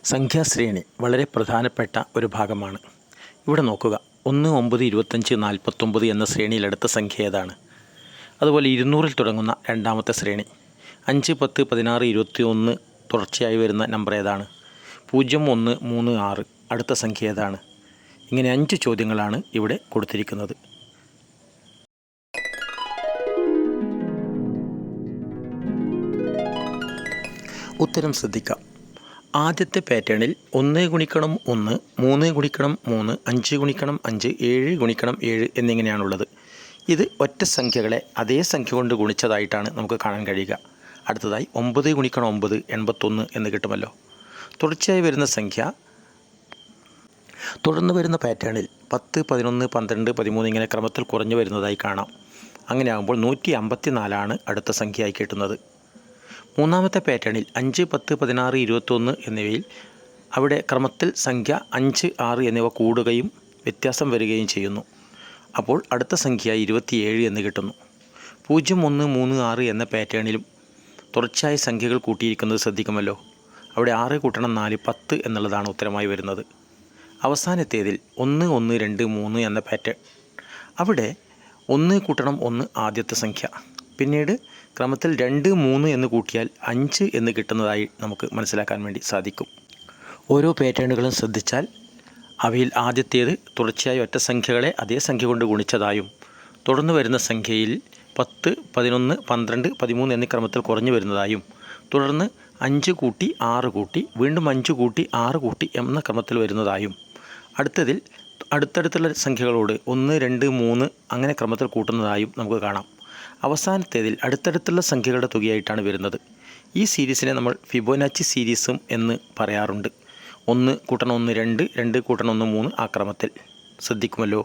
സംഖ്യാശ്രേണി വളരെ പ്രധാനപ്പെട്ട ഒരു ഭാഗമാണ്. ഇവിടെ നോക്കുക, 1, 9, 25, 49 എന്ന ശ്രേണിയിലെടുത്ത സംഖ്യ ഏതാണ്? അതുപോലെ 200-ൽ തുടങ്ങുന്ന രണ്ടാമത്തെ ശ്രേണി 5, 10, 16, 21 തുടർച്ചയായി വരുന്ന നമ്പർ ഏതാണ്? 0, 1, 3, 6 അടുത്ത സംഖ്യ ഏതാണ്? ഇങ്ങനെ 5 ചോദ്യങ്ങളാണ് ഇവിടെ കൊടുത്തിരിക്കുന്നത്. ഉത്തരം ശ്രദ്ധിക്കാം. ആദ്യത്തെ പാറ്റേണിൽ 1 ഗുണിക്കണം 1, 3 ഗുണിക്കണം 3, 5 ഗുണിക്കണം 5, 7 ഗുണിക്കണം 7 എന്നിങ്ങനെയാണുള്ളത്. ഇത് ഒറ്റ സംഖ്യകളെ അതേ സംഖ്യ കൊണ്ട് ഗുണിച്ചതായിട്ടാണ് നമുക്ക് കാണാൻ കഴിയുക. അടുത്തതായി 9 ഗുണിക്കണം 9, 81 എന്ന് കിട്ടുമല്ലോ. തുടർച്ചയായി വരുന്ന സംഖ്യ തുടർന്ന് വരുന്ന പാറ്റേണിൽ 10, 11, 12, 13 ഇങ്ങനെ ക്രമത്തിൽ കുറഞ്ഞു വരുന്നതായി കാണാം. അങ്ങനെയാകുമ്പോൾ 154 അടുത്ത സംഖ്യയായി കിട്ടുന്നത്. മൂന്നാമത്തെ പാറ്റേണിൽ 5, 10, 16, 21 എന്നിവയിൽ അവിടെ ക്രമത്തിൽ സംഖ്യ 5, 6 എന്നിവ കൂടുകയും വ്യത്യാസം വരികയും ചെയ്യുന്നു. അപ്പോൾ അടുത്ത സംഖ്യ 27 എന്ന് കിട്ടുന്നു. 0, 1, 3, 6 എന്ന പാറ്റേണിലും തുടർച്ചയായി സംഖ്യകൾ കൂട്ടിയിരിക്കുന്നത് ശ്രദ്ധിക്കുമല്ലോ. അവിടെ 6 കൂട്ടണം 4, 10 എന്നുള്ളതാണ് ഉത്തരമായി വരുന്നത്. അവസാനത്തേതിൽ 1, 1, 2, 3 എന്ന പാറ്റേൺ, അവിടെ 1 കൂട്ടണം 1 ആദ്യത്തെ സംഖ്യ, പിന്നീട് ക്രമത്തിൽ 2, 3 എന്ന് കൂട്ടിയാൽ 5 എന്ന് കിട്ടുന്നതായി നമുക്ക് മനസ്സിലാക്കാൻ വേണ്ടി സാധിക്കും. ഓരോ പാറ്റേണുകളും ശ്രദ്ധിച്ചാൽ അവയിൽ ആദ്യത്തേത് തുടർച്ചയായി ഒറ്റ സംഖ്യകളെ അതേ സംഖ്യ കൊണ്ട് ഗുണിച്ചതായും, തുടർന്ന് വരുന്ന സംഖ്യയിൽ 10, 11, 12, 13 എന്നീ ക്രമത്തിൽ കുറഞ്ഞു വരുന്നതായും, തുടർന്ന് 5 കൂട്ടി 6 കൂട്ടി വീണ്ടും 5 കൂട്ടി 6 കൂട്ടി എന്ന ക്രമത്തിൽ വരുന്നതായും, അടുത്തതിൽ അടുത്തടുത്തുള്ള സംഖ്യകളോട് 1, 2, 3 അങ്ങനെ ക്രമത്തിൽ കൂട്ടുന്നതായും നമുക്ക് കാണാം. അവസാനത്തേതിൽ അടുത്തടുത്തുള്ള സംഖ്യകളുടെ തുകയായിട്ടാണ് വരുന്നത്. ഈ സീരീസിനെ നമ്മൾ ഫിബൊനാച്ചി സീരീസും എന്ന് പറയാറുണ്ട്. 1 കൂട്ടണം 1 2, 2 കൂട്ടണം 1 3 ആ ക്രമത്തിൽ ശ്രദ്ധിക്കുമല്ലോ.